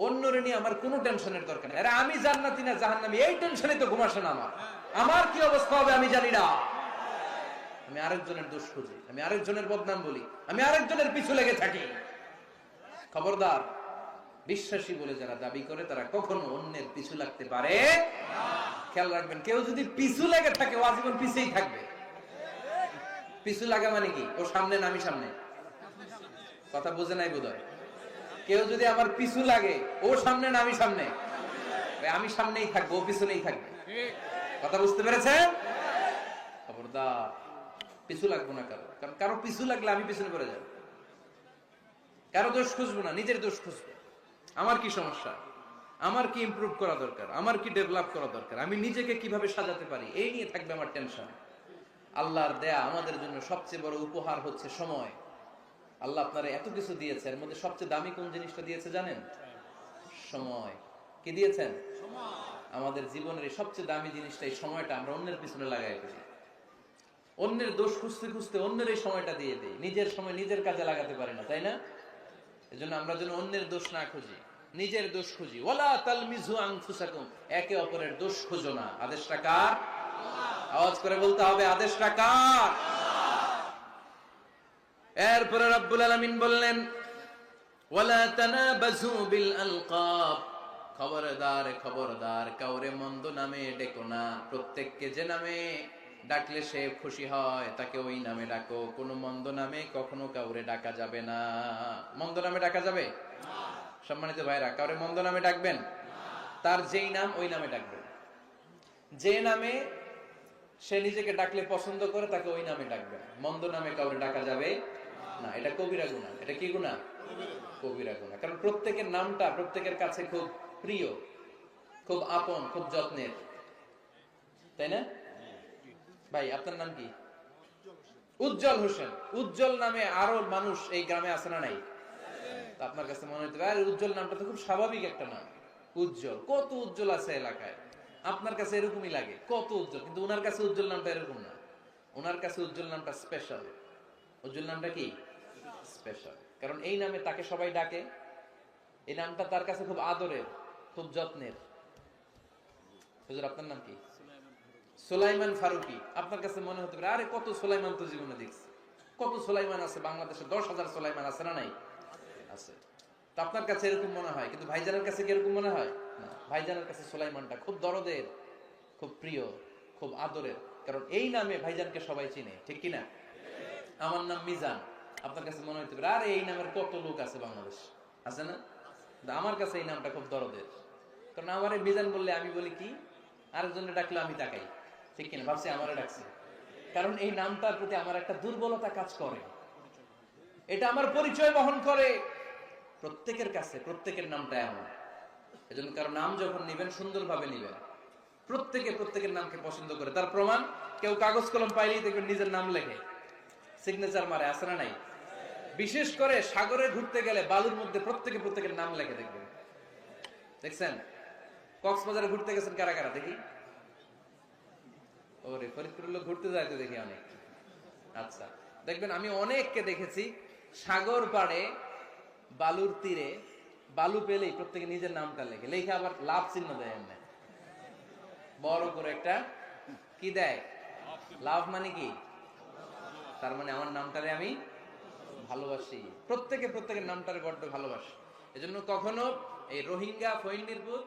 অন্যরে নিয়ে আমার কোনো টেনশনের দরকার নেই। আরে আমি জান্নাতি না জাহান্নামী এই টেনশনে তো ঘুম আসে না আমার। আমার কি অবস্থা হবে আমি জানি না। আমি আরেকজনের দোষ খুঁজি, আমি আরেকজনের বদনাম বলি, আমি আরেকজনের পিছু লেগে থাকি। খবরদার, বিশ্বাসী বলে যারা দাবি করে তারা কখনো অন্যের পিছু লাগতে পারে না। খেয়াল রাখবেন, কেউ যদি পিছু লেগে থাকে ও আজীবন পিছেই থাকবে। পিছু লাগা মানে কি? ও সামনে না আমি সামনে? কথা বুঝে নাই বোধহয়। কেউ যদি আমার পিছু লাগে, ও সামনে না আমি সামনে? আমি সামনেই থাকবো, ও পিছনেই থাকবে। কথা বুঝতে পেরেছেন? খবরদার, পিছু লাগবো না কারো, কারণ কারো পিছু লাগলে আমি পিছনে পড়ে যাবো। কারো দোষ খুঁজবো না, নিজের দোষ খুঁজবো। আমার কি সমস্যা, আমার কি ইমপ্রুভ করা দরকার, আমার কি ডেভেলপ করা দরকার, আমি নিজেকে কিভাবে সাজাতে পারি, এই নিয়ে থাকবে আমার টেনশন। আল্লাহর দেয়া আমাদের জন্য সবচেয়ে বড় উপহার হচ্ছে সময়। আল্লাহ আপনারা এত কিছু দিয়েছে, এর মধ্যে সবচেয়ে দামি কোন জিনিসটা দিয়েছে জানেন? সময়। কি দিয়েছেন? আমাদের জীবনের এই সবচেয়ে দামি জিনিসটা, এই সময়টা আমরা অন্যের পিছনে লাগাই ফেলি। অন্যের দোষ খুঁজতে খুঁজতে অন্যের এই সময়টা দিয়ে দেই, নিজের সময় নিজের কাজে লাগাতে পারি না, তাই না? এজন্য আমরা যেন অন্যের দোষ না খুঁজি, নিজের দোষ খুঁজি। ওয়ালা তালমিজু আনফুসাকুম, একে অপরের দোষ খুঁজো না। আদেশটা কার? আওয়াজ করে বলতে হবে, আদেশটা কার? এরপরে রব্বুল আলামিন বললেন, ওয়ালা তানাবাজু বিল আলকাব, খবরদার খবরদার, কাউরে মন্দ নামে ডেকো না। প্রত্যেককে যে নামে ডাকলে সে খুশি হয় তাকে ওই নামে ডাকো। কোনো মন্দ নামে কখনো কাউরে ডাকা যাবে না। মন্দ নামে ডাকা যাবে না। সম্মানিত ভাইরা, কাউরে মন্দ নামে ডাকবেন না। তার যেই নাম ওই নামে ডাকবেন। যে নামে সে নিজেকে ডাকলে পছন্দ করে তাকে ওই নামে ডাকবেন। মন্দ নামে কাউরে ডাকা যাবে না। এটা কবিরা গুনাহ। এটা কি গুনাহ? কবিরা গুনাহ। কারণ প্রত্যেকের নামটা প্রত্যেকের কাছে খুব প্রিয়, খুব আপন, খুব যত্নের, তাই না? ভাই আপনার নাম কি? উজ্জ্বল হোসেন। উজ্জ্বল নামে আরো মানুষ এই গ্রামে আছে না নাই? আপনার কাছে মনে হতে পারে উজ্জ্বল নামটা তো খুব স্বাভাবিক একটা নাম। উজ্জ্বল, কত উজ্জ্বল আছে এলাকায়। আপনার কাছে এরকমই লাগে, কত উজ্জ্বল, কিন্তু ওনার কাছে উজ্জ্বল নামটা এরকম না। ওনার কাছে উজ্জ্বল নামটা স্পেশাল। উজ্জ্বল নামটা কি? স্পেশাল। কারণ এই নামে তাকে সবাই ডাকে। এই নামটা তার কাছে খুব আদরের, খুব যত্নের। হুজুর আপনার নাম কি? সুলাইমান ফারুকী। আপনার কাছে মনে হতে পারে আরে কত সুলাইমান তো জীবনে দেখছি। কত সুলাইমান আছে বাংলাদেশে, 10,000 সুলাইমান আছে না নাই? আছে। তো আপনার কাছে এরকম মনে হয়, কিন্তু ভাইজানের কাছে কি এরকম মনে হয় না? ভাইজানের কাছে সুলাইমানটা খুব দরদের, খুব প্রিয়, খুব আদরের। কারণ এই নামে ভাইজানকে সবাই চিনে, ঠিক কিনা? আমার নাম মিজান। আপনার কাছে মনে হতে পারে আরে এই নামের কত লোক আছে বাংলাদেশ, আছে না? আমার কাছে এই নামটা খুব দরদের। কারণ আমার মিজান বললে আমি বলি কি, আরেকজনের ডাকলে আমি তাকাই, ঠিক কিনা? ভাবছি আমারে ডাকছে, কারণ এই নামটার প্রতি আমার একটা দুর্বলতা কাজ করে। এটা আমার পরিচয় বহন করে প্রত্যেকের কাছে। প্রত্যেকের নামটা এমন। এজন্য কারো নাম যখন নিবেন সুন্দরভাবে নিবেন। প্রত্যেকে প্রত্যেকের নামকে পছন্দ করে। তার প্রমাণ, কেউ কাগজ কলম পাইলেই দেখবেন নিজের নাম লেখে, সিগনেচার মারে, আছে না নাই? বিশেষ করে সাগরে ঘুরতে গেলে বালুর মধ্যে প্রত্যেকে প্রত্যেকের নাম লেখে, দেখবেন। দেখছেন? কক্সবাজারে ঘুরতে গেছেন কারা কারা দেখি? ওরে ফরিদপুরের লোক ঘুরতে যায় তো দেখি অনেক। আচ্ছা, দেখবেন আমি অনেককে দেখেছি সাগর পাড়ে বালুর তীরে বালু পেলেই প্রত্যেকে নিজের নামটা লেখে, লেখে আবার লাভ চিহ্ন দেয় এমনি বড় করে একটা, কি দেয়? লাভ মানে কি? তার মানে আমার নামটারে আমি ভালোবাসি। প্রত্যেকে প্রত্যেকের নামটারে বড্ড ভালোবাসি। এজন্য কখনো এই রোহিঙ্গা ফইন্নির পুত